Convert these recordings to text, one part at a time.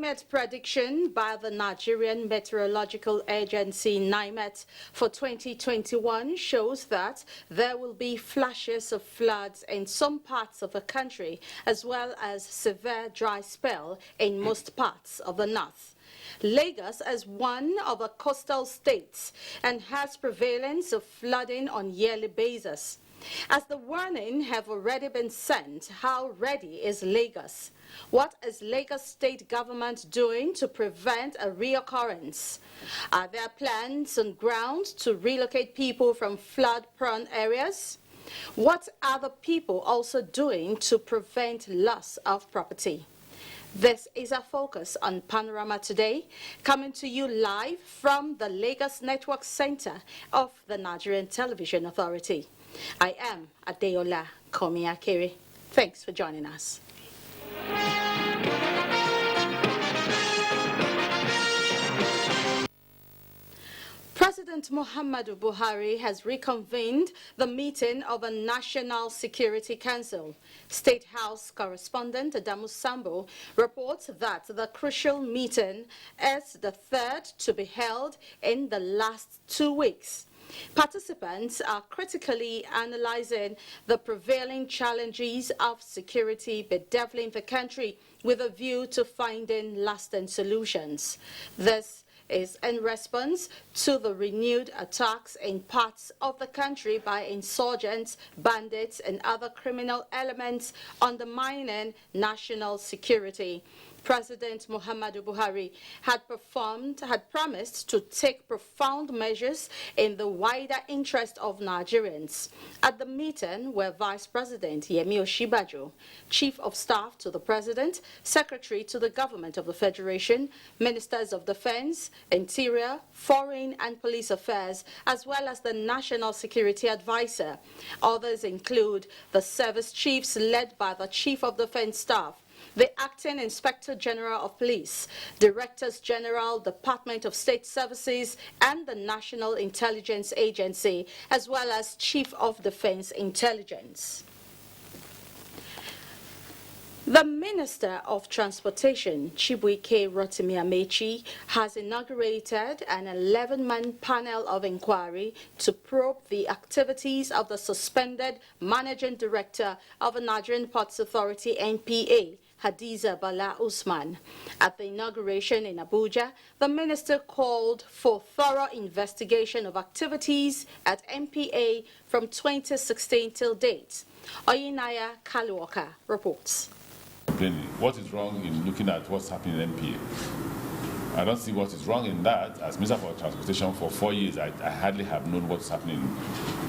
climate prediction by the Nigerian Meteorological Agency (NIMET) for 2021 shows that there will be flashes of floods in some parts of the country, as well as severe dry spell in most parts of the north. Lagos is one of the coastal states and has prevalence of flooding on yearly basis. As the warning have already been sent, how ready is Lagos? What is Lagos state government doing to prevent a reoccurrence? Are there plans on ground to relocate people from flood-prone areas? What are the people also doing to prevent loss of property? This is our focus on Panorama today, coming to you live from the Lagos Network Center of the Nigerian Television Authority. I am Adeola Komiakere. Thanks for joining us. President Muhammadu Buhari has reconvened the meeting of a National Security Council. State House correspondent Adamu Sambo reports that the crucial meeting is the third to be held in the last 2 weeks. Participants are critically analyzing the prevailing challenges of security bedeviling the country with a view to finding lasting solutions. This is in response to the renewed attacks in parts of the country by insurgents, bandits, and other criminal elements undermining national security. President Muhammadu Buhari had promised to take profound measures in the wider interest of Nigerians. At the meeting were Vice President Yemi Osinbajo, Chief of Staff to the President, Secretary to the Government of the Federation, Ministers of Defense, Interior, Foreign and Police Affairs, as well as the National Security Advisor. Others include the service chiefs led by the Chief of Defense Staff, the Acting Inspector General of Police, Directors General, Department of State Services, and the National Intelligence Agency, as well as Chief of Defense Intelligence. The Minister of Transportation, Chibuike Rotimi Amechi, has inaugurated an 11-man panel of inquiry to probe the activities of the suspended Managing Director of the Nigerian Ports Authority, NPA, Hadiza Bala Usman. At the inauguration in Abuja, the minister called for thorough investigation of activities at NPA from 2016 till date. Oyinaya Kaluoka reports. What is wrong in looking at what's happening in NPA? I don't see what is wrong in that. As Minister for Transportation for 4 years, I hardly have known what's happening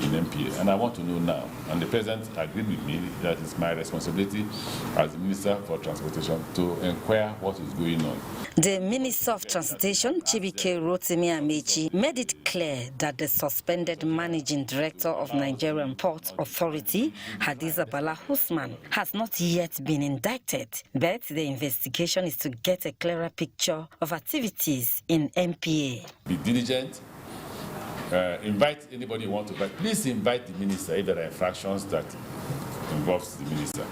in NPA, and I want to know now. And the President agreed with me that it's my responsibility as the Minister for Transportation to inquire what is going on. The Minister of Transportation, Chibuike Rotimi Amechi, made it clear that the suspended Managing Director of Nigerian Port Authority, Hadiza Bala Usman, has not yet been indicted, but the investigation is to get a clearer picture of activities in NPA. Be diligent. Invite anybody you want to invite. Please invite the minister if there are infractions that involves the minister.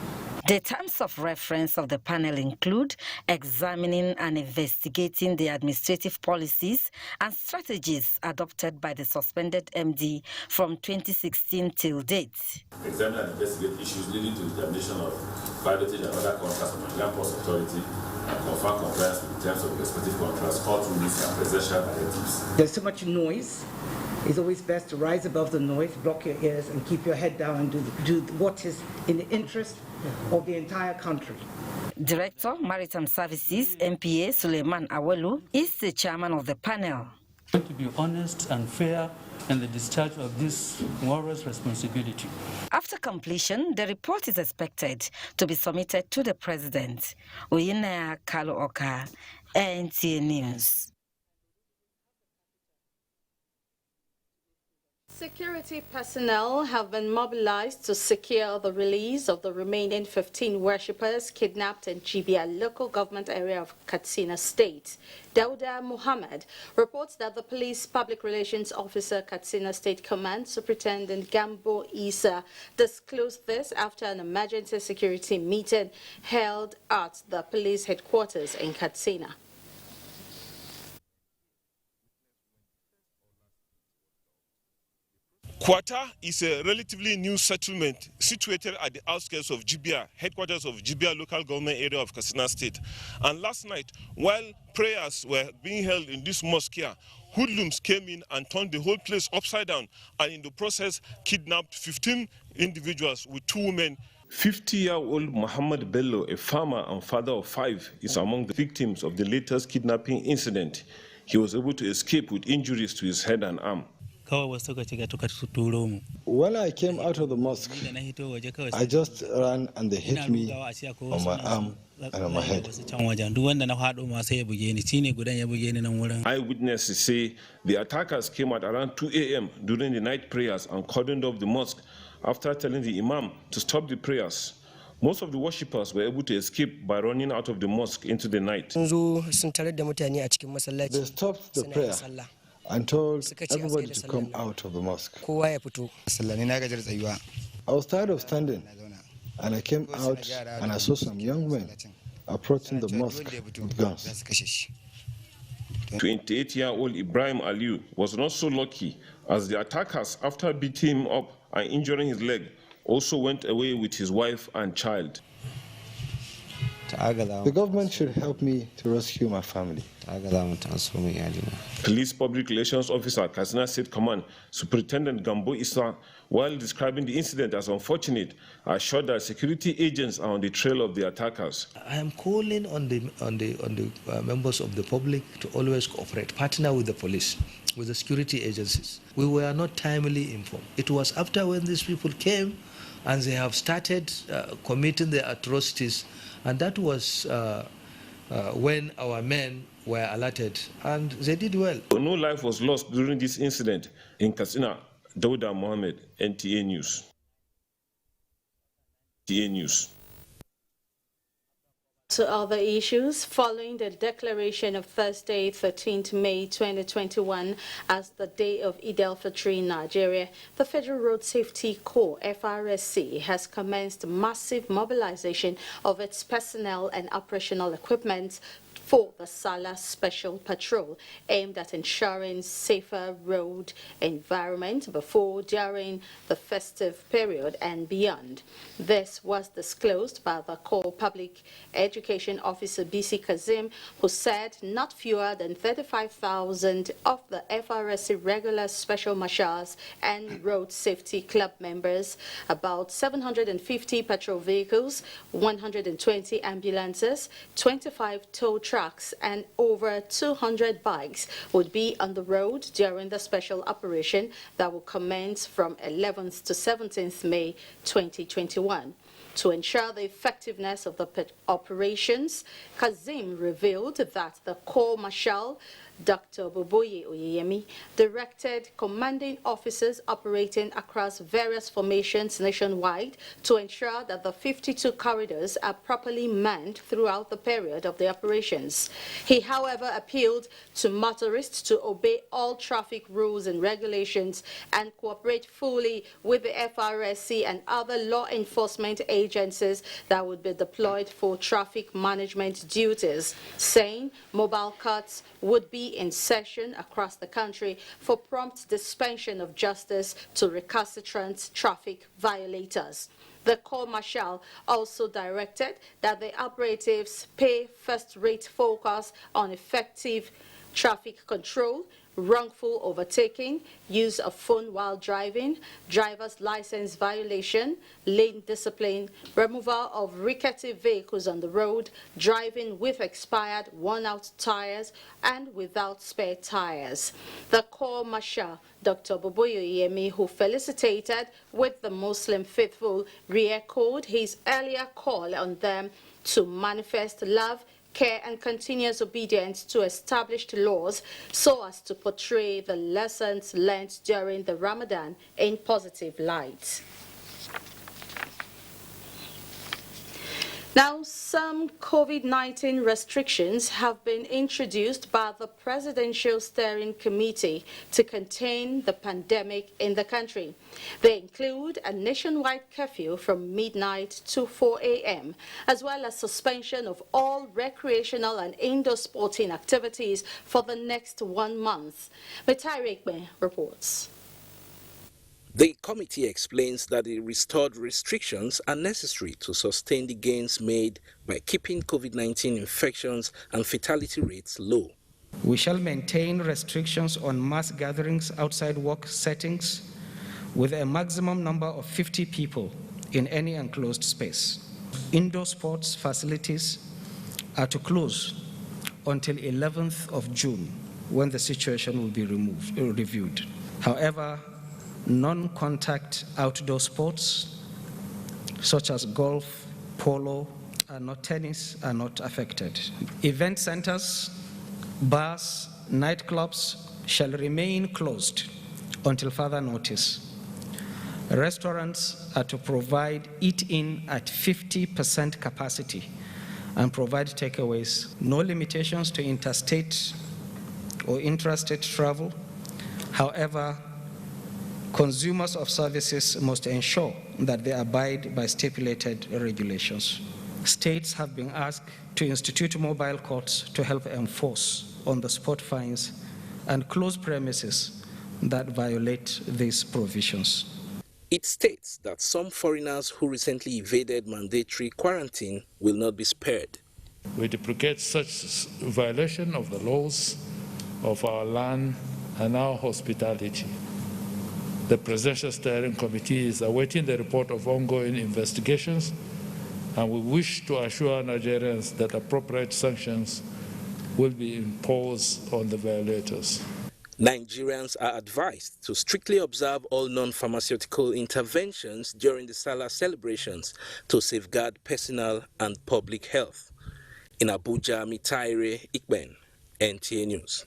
The terms of reference of the panel include examining and investigating the administrative policies and strategies adopted by the suspended MD from 2016 till date. Examine and investigate issues leading to the termination of pilotage and other contracts from the Nigerian Ports Authority and confirm compliance with the terms of the respective contracts, court rulings, and presidential directives. There's so much noise. It's always best to rise above the noise, block your ears, and keep your head down and do what is in the interest of the entire country. Director, Maritime Services, NPA, Suleiman Awelu, is the chairman of the panel. To be honest and fair in the discharge of this moral responsibility. After completion, the report is expected to be submitted to the President. Oyinaya Kaluoka, NTA News. Security personnel have been mobilized to secure the release of the remaining 15 worshippers kidnapped in Jibia local government area of Katsina State. Dauda Muhammad reports that the police public relations officer Katsina State Command Superintendent Gambo Isa disclosed this after an emergency security meeting held at the police headquarters in Katsina. Kwata is a relatively new settlement situated at the outskirts of Jibia, headquarters of Jibia local government area of Katsina State. And last night, while prayers were being held in this mosque here, hoodlums came in and turned the whole place upside down, and in the process kidnapped 15 individuals with 2 women. 50-year-old Muhammad Bello, a farmer and father of 5, is among the victims of the latest kidnapping incident. He was able to escape with injuries to his head and arm. When I came out of the mosque, I just ran and they hit me on my arm and on my head. Eyewitnesses say the attackers came at around 2 a.m. during the night prayers and cordoned off the mosque after telling the imam to stop the prayers. Most of the worshippers were able to escape by running out of the mosque into the night. They stopped the prayer and told everybody to come out of the mosque. I was tired of standing, and I came out and I saw some young men approaching the mosque with guns. 28-year-old Ibrahim Aliu was not so lucky, as the attackers, after beating him up and injuring his leg, also went away with his wife and child. The government should help me to rescue my family. Police Public Relations Officer, Katsina State Command, Superintendent Gambo Isa, while describing the incident as unfortunate, assured that security agents are on the trail of the attackers. I am calling on the members of the public to always cooperate, partner with the police, with the security agencies. We were not timely informed. It was after when these people came and they have started committing their atrocities, and that was when our men were alerted, and they did well. No life was lost during this incident. In Katsina, Dauda Mohammed, NTA News. NTA News. To other issues, following the declaration of Thursday, 13th May 2021 as the day of Eid al-Fitr in Nigeria, the Federal Road Safety Corps, FRSC, has commenced massive mobilization of its personnel and operational equipment for the Salah Special Patrol, aimed at ensuring safer road environment before, during the festive period and beyond. This was disclosed by the Corps Public Education Officer BC Kazim, who said not fewer than 35,000 of the FRSC regular special marshals and road safety club members, about 750 patrol vehicles, 120 ambulances, 25 tow trucks, and over 200 bikes would be on the road during the special operation that will commence from 11th to 17th May 2021. To ensure the effectiveness of the operations, Kazim revealed that the Corps Marshal Dr. Boboye Oyeyemi directed commanding officers operating across various formations nationwide to ensure that the 52 corridors are properly manned throughout the period of the operations. He, however, appealed to motorists to obey all traffic rules and regulations and cooperate fully with the FRSC and other law enforcement agencies that would be deployed for traffic management duties, saying mobile courts would be in session across the country for prompt dispensation of justice to recalcitrant traffic violators. The Corps Marshal also directed that the operatives pay first-rate focus on effective traffic control, wrongful overtaking, use of phone while driving, driver's license violation, lane discipline, removal of rickety vehicles on the road, driving with expired worn-out tires and without spare tires. The Corps Marshal, Dr. Boboye Oyeyemi, who felicitated with the Muslim faithful, re-echoed his earlier call on them to manifest love, care and continuous obedience to established laws so as to portray the lessons learned during the Ramadan in positive light. Now, some COVID-19 restrictions have been introduced by the Presidential Steering Committee to contain the pandemic in the country. They include a nationwide curfew from midnight to 4 a.m., as well as suspension of all recreational and indoor sporting activities for the next 1 month. Metarekme reports. The committee explains that the restored restrictions are necessary to sustain the gains made by keeping COVID-19 infections and fatality rates low. We shall maintain restrictions on mass gatherings outside work settings with a maximum number of 50 people in any enclosed space. Indoor sports facilities are to close until 11th of June, when the situation will be reviewed. However, non-contact outdoor sports, such as golf, polo, and tennis, are not affected. Event centers, bars, nightclubs shall remain closed until further notice. Restaurants are to provide eat-in at 50% capacity and provide takeaways. No limitations to interstate or intrastate travel. However, consumers of services must ensure that they abide by stipulated regulations. States have been asked to institute mobile courts to help enforce on-the-spot fines and close premises that violate these provisions. It states that some foreigners who recently evaded mandatory quarantine will not be spared. We deprecate such violation of the laws of our land and our hospitality. The Presidential Steering Committee is awaiting the report of ongoing investigations, and we wish to assure Nigerians that appropriate sanctions will be imposed on the violators. Nigerians are advised to strictly observe all non-pharmaceutical interventions during the Salah celebrations to safeguard personal and public health. In Abuja, Mitaire Ikben, NTA News.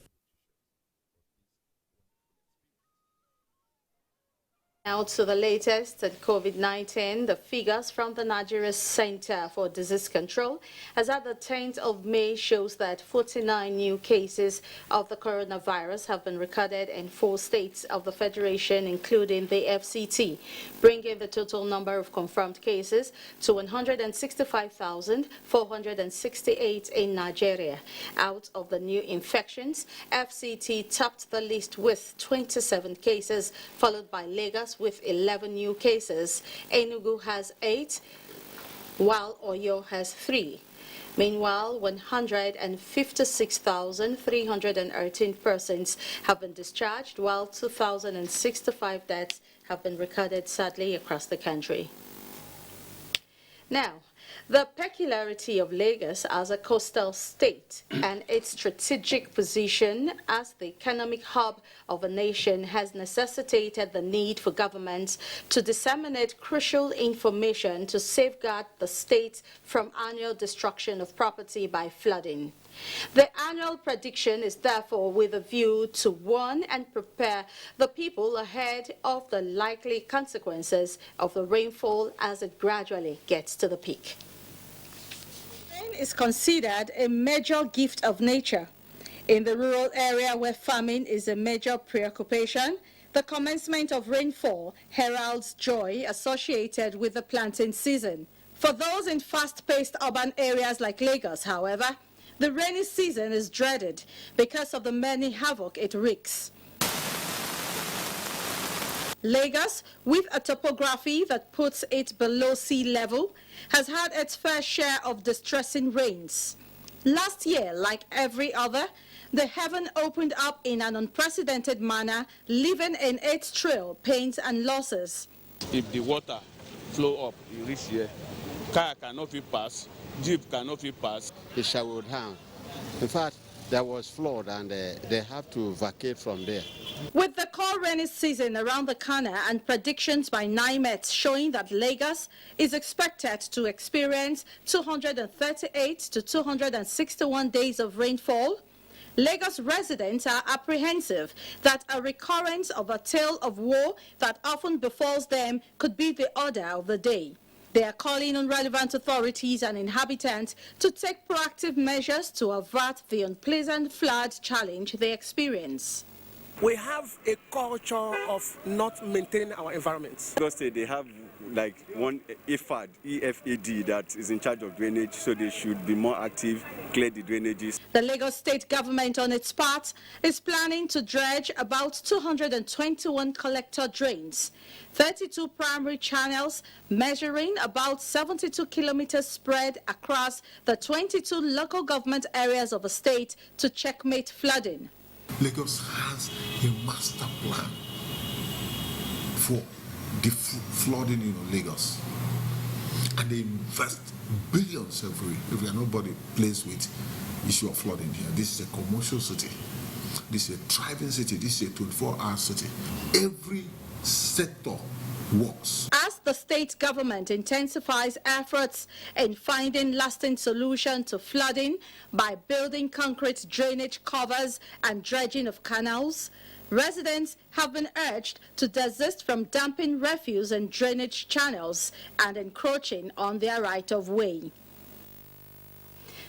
Now to the latest at COVID-19, the figures from the Nigeria Center for Disease Control as at the 10th of May shows that 49 new cases of the coronavirus have been recorded in 4 states of the Federation, including the FCT, bringing the total number of confirmed cases to 165,468 in Nigeria. Out of the new infections, FCT topped the list with 27 cases, followed by Lagos with 11 new cases. Enugu has 8, while Oyo has 3. Meanwhile, 156,318 persons have been discharged, while 2,065 deaths have been recorded, sadly, across the country. Now, the peculiarity of Lagos as a coastal state and its strategic position as the economic hub of a nation has necessitated the need for governments to disseminate crucial information to safeguard the state from annual destruction of property by flooding. The annual prediction is therefore with a view to warn and prepare the people ahead of the likely consequences of the rainfall as it gradually gets to the peak. Rain is considered a major gift of nature. In the rural area where farming is a major preoccupation, the commencement of rainfall heralds joy associated with the planting season. For those in fast-paced urban areas like Lagos, however, the rainy season is dreaded because of the many havoc it wreaks. Lagos, with a topography that puts it below sea level, has had its fair share of distressing rains. Last year, like every other, the heaven opened up in an unprecedented manner, leaving in its trail pains and losses. If the water flow up, you reach here, car cannot fit pass, jeep cannot fit pass. It showered down. In fact, there was flood, and they have to vacate from there. With the cold rainy season around the corner and predictions by NIMET showing that Lagos is expected to experience 238 to 261 days of rainfall, Lagos residents are apprehensive that a recurrence of a tale of woe that often befalls them could be the order of the day. They are calling on relevant authorities and inhabitants to take proactive measures to avert the unpleasant flood challenge they experience. We have a culture of not maintaining our environments. Because they have like one EFAD that is in charge of drainage, so they should be more active, clear the drainages. The Lagos state government on its part is planning to dredge about 221 collector drains, 32 primary channels measuring about 72 kilometers spread across the 22 local government areas of the state to checkmate flooding. Lagos has a master plan for the flooding in Lagos, and they invest billions every year. Nobody plays with issue of flooding here. This is a commercial city. This is a thriving city. This is a 24-hour city. Every sector works. As the state government intensifies efforts in finding lasting solution to flooding by building concrete drainage covers and dredging of canals, residents have been urged to desist from dumping refuse in drainage channels and encroaching on their right of way.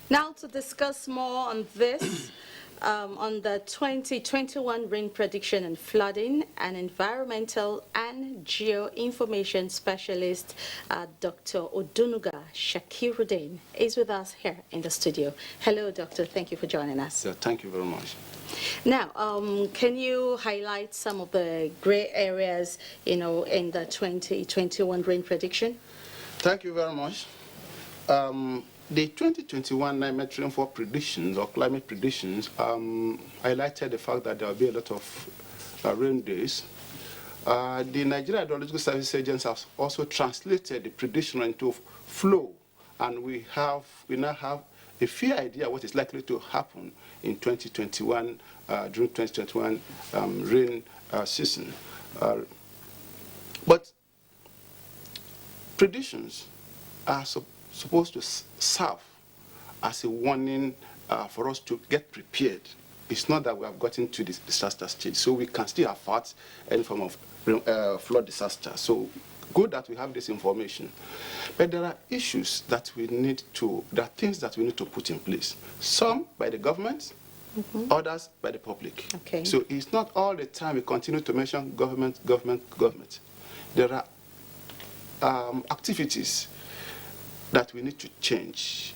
Now to discuss more on this, on the 2021 rain prediction and flooding, an environmental and geoinformation specialist, Dr. Odunuga Shakiruddin, is with us here in the studio. Hello, Doctor. Thank you for joining us. Yeah, thank you very much. Now, can you highlight some of the gray areas, in the 2021 rain prediction? Thank you very much. The 2021 NIMET rainfall predictions or climate predictions highlighted the fact that there will be a lot of rain days. The Nigerian Hydrological Service Agency has also translated the prediction into flow, and we now have a fair idea what is likely to happen in 2021 during 2021 rain season. But predictions are supposed to serve as a warning for us to get prepared. It's not that we have gotten to this disaster stage, so we can still avert any form of flood disaster. So good that we have this information. But there are issues that there are things that we need to put in place. Some by the government, others by the public. Okay. So it's not all the time we continue to mention government. There are activities that we need to change.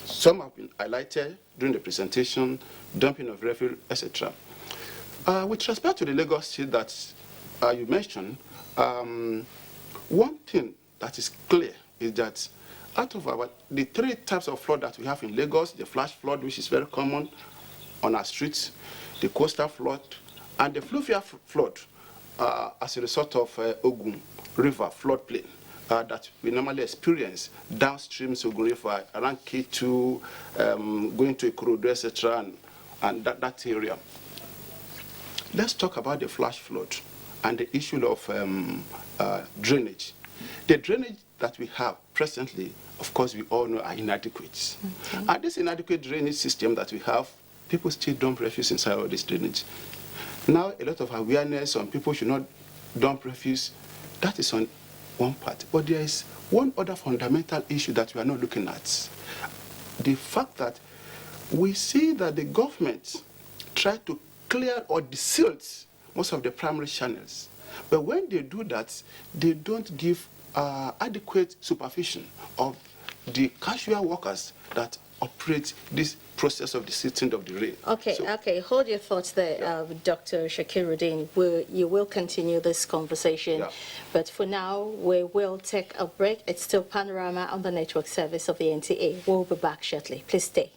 Some have been highlighted during the presentation, dumping of refuse, etc. With respect to the Lagos State that you mentioned, one thing that is clear is that out of the three types of flood that we have in Lagos, the flash flood, which is very common on our streets, the coastal flood, and the fluvial flood as a result of Ogun River floodplain that we normally experience downstream Ogun River, around K2, going to Ikorodu, etc., and that area. Let's talk about the flash flood and the issue of drainage. The drainage that we have presently, of course, we all know are inadequate. Okay. And this inadequate drainage system that we have, people still dump refuse inside all this drainage. Now, a lot of awareness on people should not dump refuse. That is on one part. But there is one other fundamental issue that we are not looking at. The fact that we see that the government try to clear or desilt most of the primary channels. But when they do that, they don't give adequate supervision of the casual workers that operate this process of the silting of the rain. Okay, hold your thoughts there, Dr. Shakiruddin. You will continue this conversation, but for now, we will take a break. It's still Panorama on the network service of the NTA. We'll be back shortly. Please stay.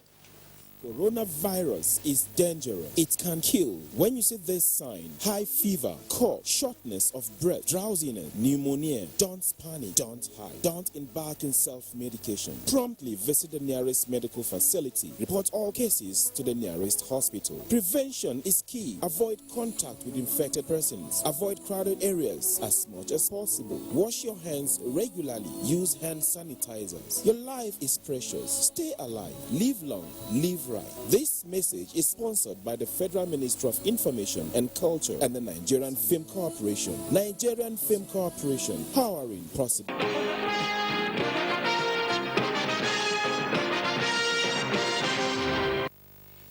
Coronavirus is dangerous. It can kill. When you see this sign, high fever, cough, shortness of breath, drowsiness, pneumonia, don't panic, don't hide, don't embark in self-medication. Promptly visit the nearest medical facility. Report all cases to the nearest hospital. Prevention is key. Avoid contact with infected persons. Avoid crowded areas as much as possible. Wash your hands regularly. Use hand sanitizers. Your life is precious. Stay alive. Live long. Live right. This message is sponsored by the Federal Ministry of Information and Culture and the Nigerian Film Corporation. Nigerian Film Corporation, powering possibility.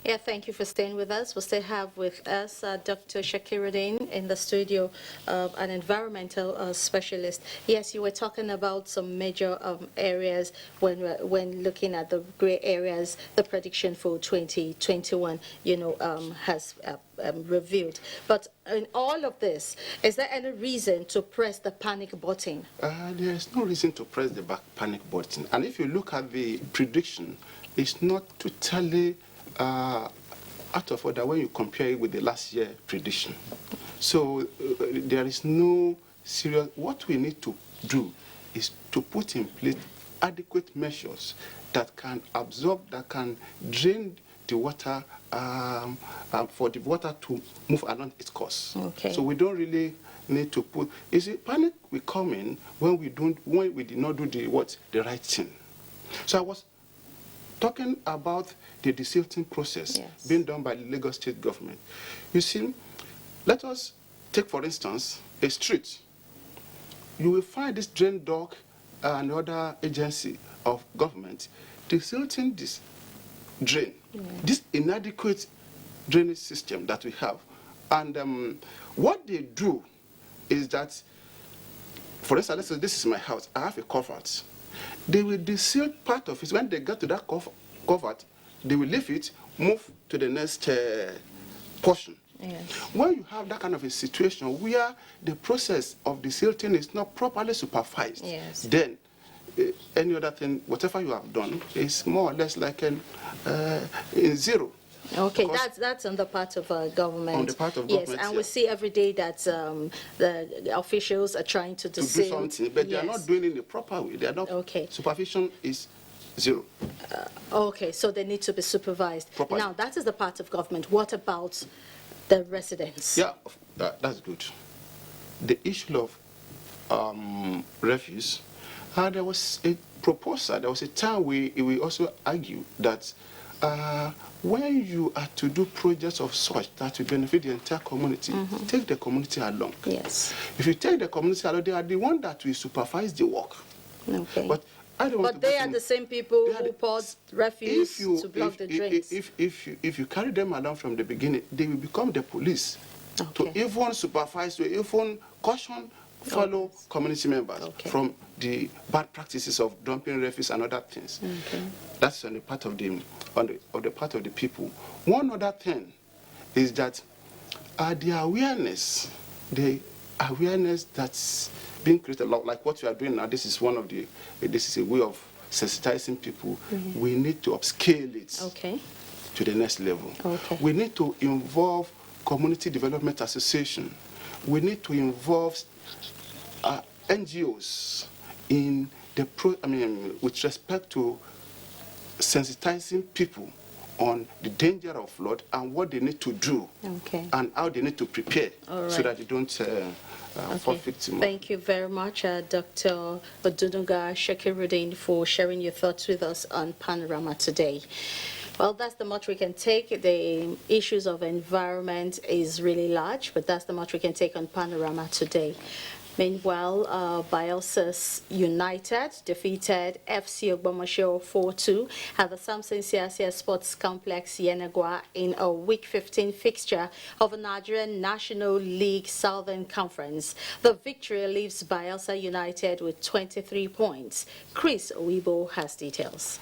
Yeah, thank you for staying with us. We'll still have with us Dr. Shakiruddin in the studio, an environmental specialist. Yes, you were talking about some major areas when looking at the gray areas. The prediction for 2021, has revealed. But in all of this, is there any reason to press the panic button? There is no reason to press the panic button. And if you look at the prediction, it's not totally out of order when you compare it with the last year prediction. So there is no serious. What we need to do is to put in place adequate measures that can absorb, that can drain the water, for the water to move along its course. Okay. So we don't really need to put. You see, panic will come in when we did not do the right thing. So I was talking about the desilting process being done by the Lagos State government. You see, let us take, for instance, a street. You will find this drain dog and other agency of government desilting this drain, this inadequate drainage system that we have. And what they do is that, for instance, let's say this is my house. I have a culvert. They will desil part of it. When they get to that culvert, they will leave it, move to the next portion. Yes. When you have that kind of a situation where the process of desilting is not properly supervised, then any other thing, whatever you have done, is more or less like in zero. Okay, that's on the part of government. On the part of government, yes, and we see every day that the officials are trying to do something, but they are not doing it in the proper way. They are not. Okay. Supervision is zero. Okay, so they need to be supervised. Properly. Now, that is the part of government. What about the residents? Yeah, that's good. The issue of refuse, there was a proposal, there was a time we also argue that when you are to do projects of such that will benefit the entire community, take the community along. Yes. If you take the community along, they are the one that will supervise the work. Okay. But I don't want but they are the same people who poured refuse to block the drains. If you carry them along from the beginning, they will become the police. To even supervise, to even caution fellow community members from the bad practices of dumping refuse and other things. That's on the part of the people. One other thing is that the awareness that's being created, like what we are doing now. This is a way of sensitizing people. We need to upscale it to the next level. We need to involve community development association. We need to involve NGOs in with respect to sensitizing people on the danger of flood and what they need to do and how they need to prepare so that they don't fall victim. Thank you very much, Dr. Odunuga Shakiruddin, for sharing your thoughts with us on Panorama today. Well, that's the much we can take. The issues of environment is really large, but that's the much we can take on Panorama today. Meanwhile, Bielsa United defeated FC Ogbomoso 4-2 at the Samson Siasia Sports Complex, Yenagua, in a Week 15 fixture of the Nigerian National League Southern Conference. The victory leaves Bielsa United with 23 points. Chris Owibo has details.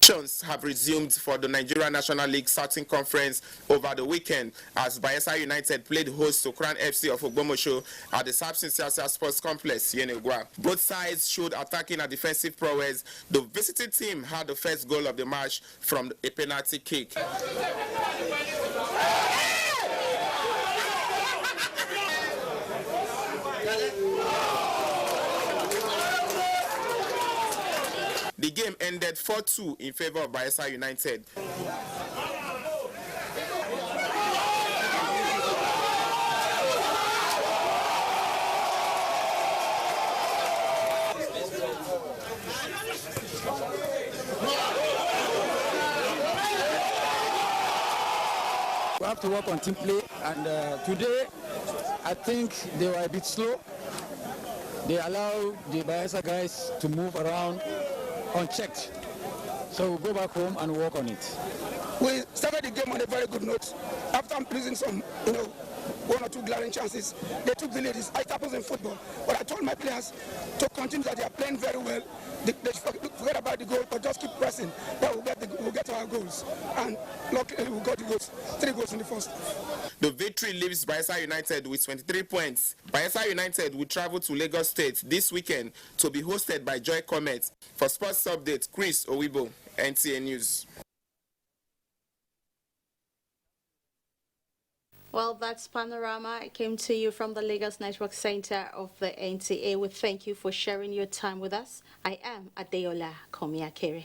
Actions have resumed for the Nigerian National League Southern Conference over the weekend as Bayelsa United played host to Crown FC of Ogbomosho at the Samson Siasa Sports Complex, Yenegwa. Both sides showed attacking and defensive prowess. The visiting team had the first goal of the match from a penalty kick. The game ended 4-2 in favor of Bayelsa United. We have to work on team play, and today I think they were a bit slow. They allowed the Bayelsa guys to move around unchecked. So we'll go back home and work on it. We started the game on a very good note. After losing some, one or two glaring chances, they took the lead. It happens in football. But I told my players to continue that they are playing very well. They forget about the goal, but just keep pressing. Then we'll get our goals. And luckily we got the goals. 3 goals in the first. The victory leaves Bayelsa United with 23 points. Bayelsa United will travel to Lagos State this weekend to be hosted by Joy Comet. For Sports Update, Chris Owibo, NTA News. Well, that's Panorama. It came to you from the Lagos Network Center of the NTA. We thank you for sharing your time with us. I am Adeola Komiakere.